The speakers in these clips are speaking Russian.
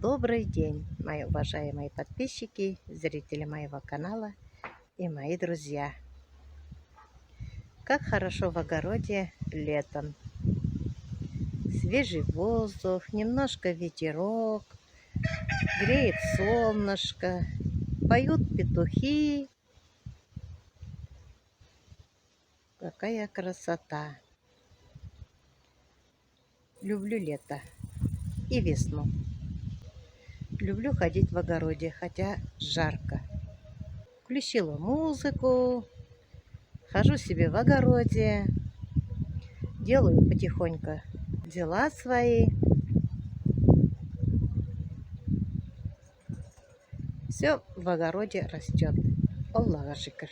Добрый день, мои уважаемые подписчики, зрители моего канала и мои друзья. Как хорошо в огороде летом. Свежий воздух, немножко ветерок, греет солнышко, поют петухи. Какая красота! Люблю лето и весну. Люблю ходить в огороде, хотя жарко. Включила музыку, хожу себе в огороде, делаю потихоньку дела свои. Все в огороде растет. Аллах шикар.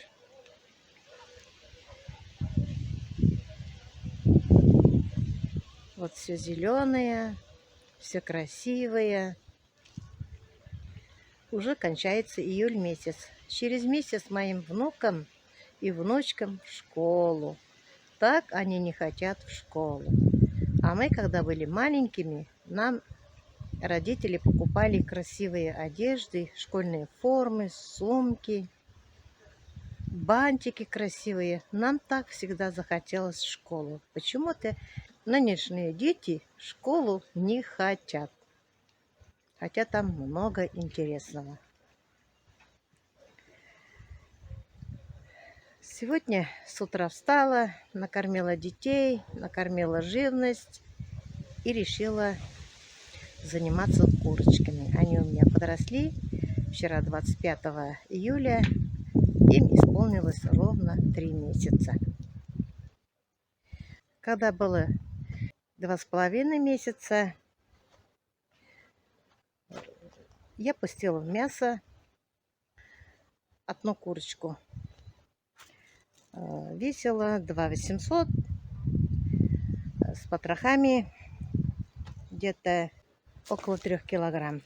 Вот все зеленое, все красивое. Уже кончается июль месяц. Через месяц моим внукам и внучкам в школу. Так они не хотят в школу. А мы, когда были маленькими, нам родители покупали красивые одежды, школьные формы, сумки, бантики красивые. Нам так всегда захотелось в школу. Почему-то нынешние дети в школу не хотят. Хотя там много интересного. Сегодня с утра встала, накормила детей, накормила живность и решила заниматься курочками. Они у меня подросли. Вчера, 25 июля, им исполнилось ровно 3 месяца. Когда было 2,5 месяца, я пустила в мясо одну курочку. Весила 2800 с потрохами где-то около 3 килограмм.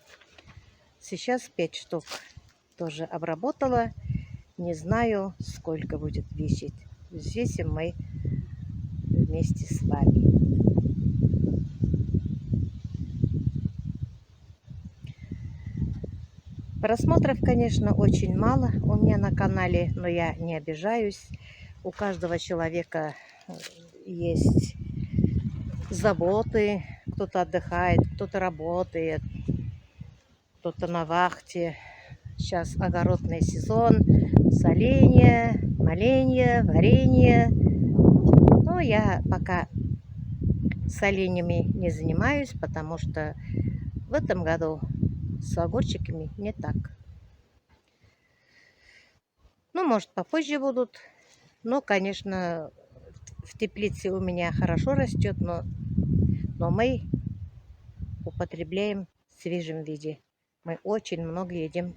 Сейчас 5 штук тоже обработала. Не знаю, сколько будет весить. Взвесим мы вместе с вами. Просмотров, конечно, очень мало у меня на канале, но я не обижаюсь. У каждого человека есть заботы. Кто-то отдыхает, кто-то работает, кто-то на вахте. Сейчас огородный сезон, соленье, маленье, варенье. Но я пока соленьями не занимаюсь, потому что в этом году с огурчиками не так. Ну, может, попозже будут. Но, конечно, в теплице у меня хорошо растет, но мы употребляем в свежем виде. Мы очень много едим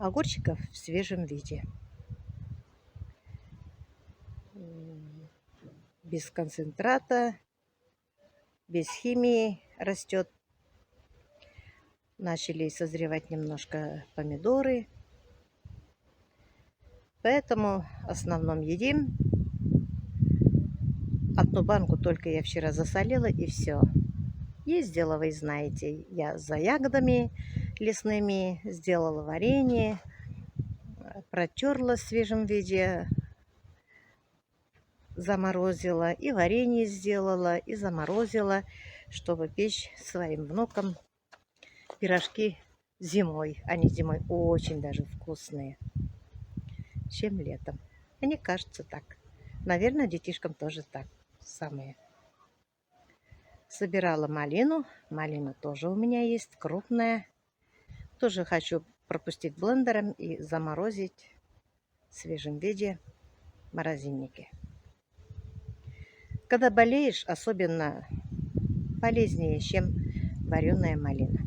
огурчиков в свежем виде. Без концентрата, без химии растет. Начали созревать немножко помидоры. Поэтому в основном едим. Одну банку только я вчера засолила, и все. Ездила, вы знаете, я за ягодами лесными, сделала варенье, протерла в свежем виде, заморозила, и варенье сделала, и заморозила, чтобы печь своим внукам пирожки зимой. Они зимой очень даже вкусные, чем летом. Мне кажется так. Наверное, детишкам тоже так самое. Собирала малину. Малина тоже у меня есть, крупная. Тоже хочу пропустить блендером и заморозить в свежем виде в морозильнике. Когда болеешь, особенно полезнее, чем вареная малина.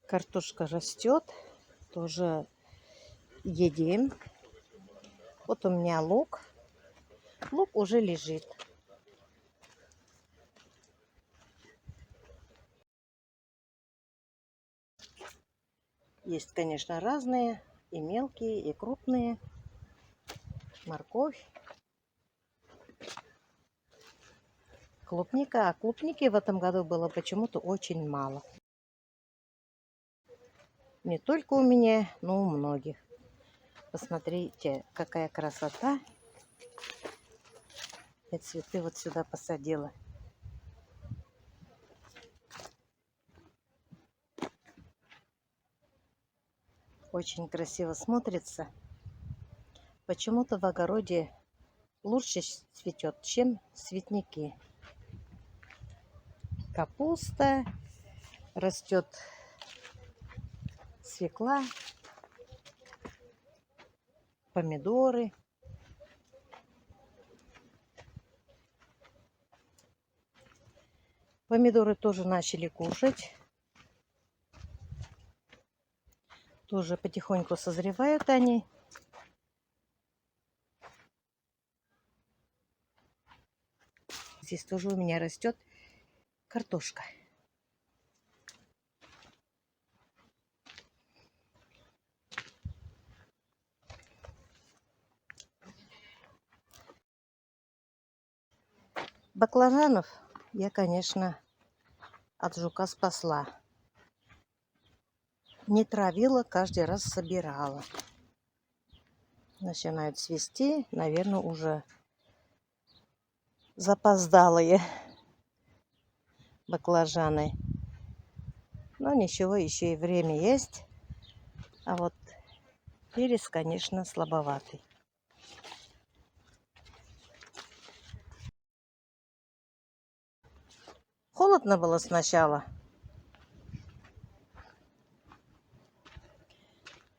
Картошка растет, тоже едим. Вот у меня лук. Лук уже лежит. Есть, конечно, разные, и мелкие, и крупные. Морковь. клубника. А клубники в этом году было почему-то очень мало. Не только у меня, но у многих. Посмотрите, какая красота. Я цветы вот сюда посадила. Очень красиво смотрится. Почему-то в огороде лучше цветет, чем цветники. Капуста, растет свекла, помидоры. Помидоры тоже начали кушать. Тоже потихоньку созревают они. Здесь тоже у меня растет картошка. Баклажанов я, конечно, от жука спасла. Не травила, каждый раз собирала. Начинают цвести, наверное, уже запоздалые баклажаны. Но ничего, еще и время есть. А вот перец, конечно, слабоватый. Холодно было сначала.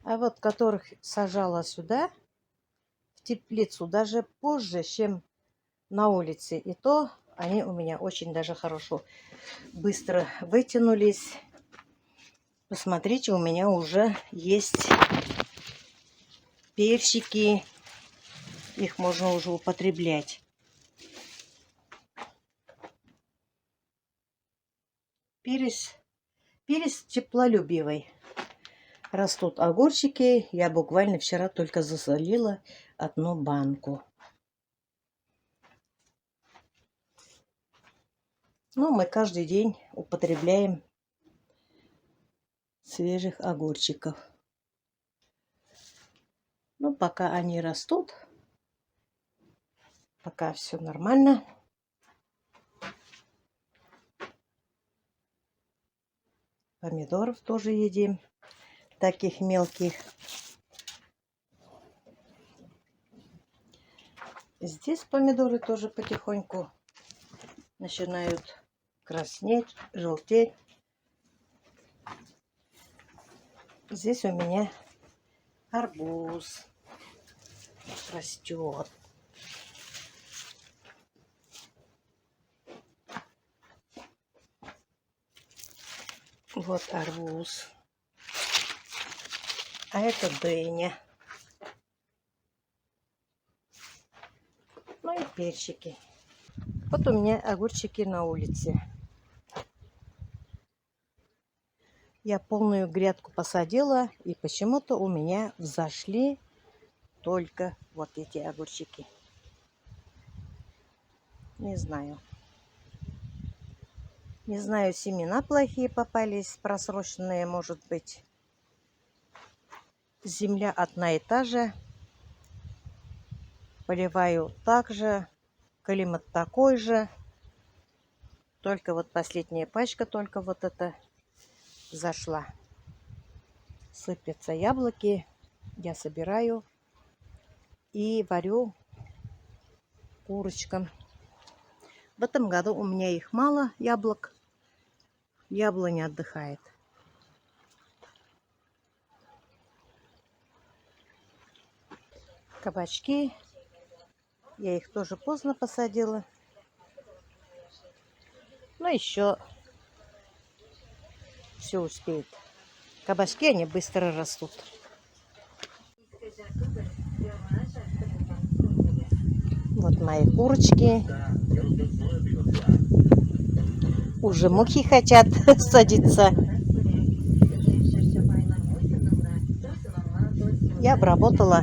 А вот которых сажала сюда, в теплицу, даже позже, чем на улице. И то они у меня очень даже хорошо, быстро вытянулись. Посмотрите, у меня уже есть персики. Их можно уже употреблять. Перец теплолюбивый. Растут огурчики. Я буквально вчера только засолила одну банку. Но мы каждый день употребляем свежих огурчиков. Ну, пока они растут, пока все нормально. Помидоров тоже едим, таких мелких. Здесь помидоры тоже потихоньку начинают краснеть, желтеть. Здесь у меня арбуз растет. Вот арбуз. А это дыня. Ну и перчики. Вот у меня огурчики на улице. Я полную грядку посадила, и почему-то у меня взошли только вот эти огурчики. Не знаю. Не знаю, семена плохие попались, просроченные, может быть. Земля одна и та же. Поливаю так же. Климат такой же. Только вот последняя пачка, только вот это зашла. Сыпятся яблоки. Я собираю и варю курочкам. В этом году у меня их мало, яблок. Яблоня отдыхает. Кабачки. Я их тоже поздно посадила. Но еще все успеет. Кабачки, они быстро растут. Вот мои курочки. Уже мухи хотят садиться. Я обработала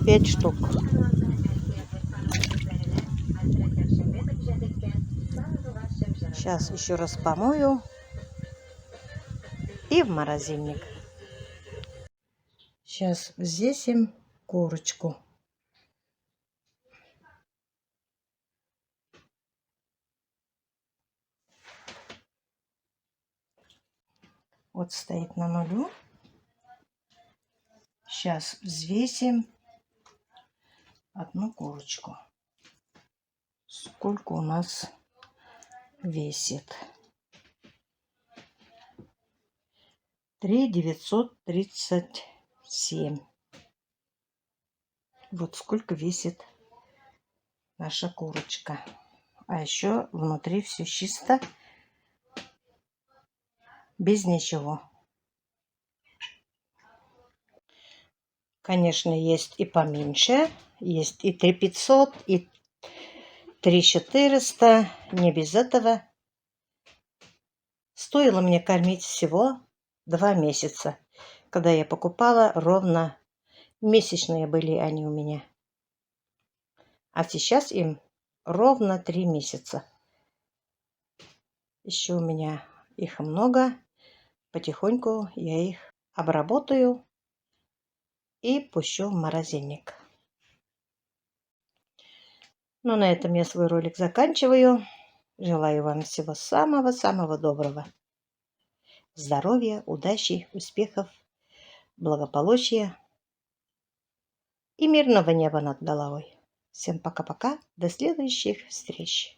5 штук. Сейчас еще раз помою и в морозильник. Сейчас взвесим курочку. Вот стоит на нулю. Сейчас взвесим одну курочку. Сколько у нас весит? 3937. Вот сколько весит наша курочка. А еще внутри все чисто, без ничего. Конечно, есть и поменьше. Есть и 3500, и 3400. Не без этого. Стоило мне кормить всего 2 месяца. Когда я покупала, ровно месячные были они у меня. А сейчас им ровно 3 месяца. Еще у меня их много. Потихоньку я их обработаю и пущу в морозильник. Ну, на этом я свой ролик заканчиваю. Желаю вам всего самого-самого доброго. Здоровья, удачи, успехов, благополучия и мирного неба над головой. Всем пока-пока. До следующих встреч.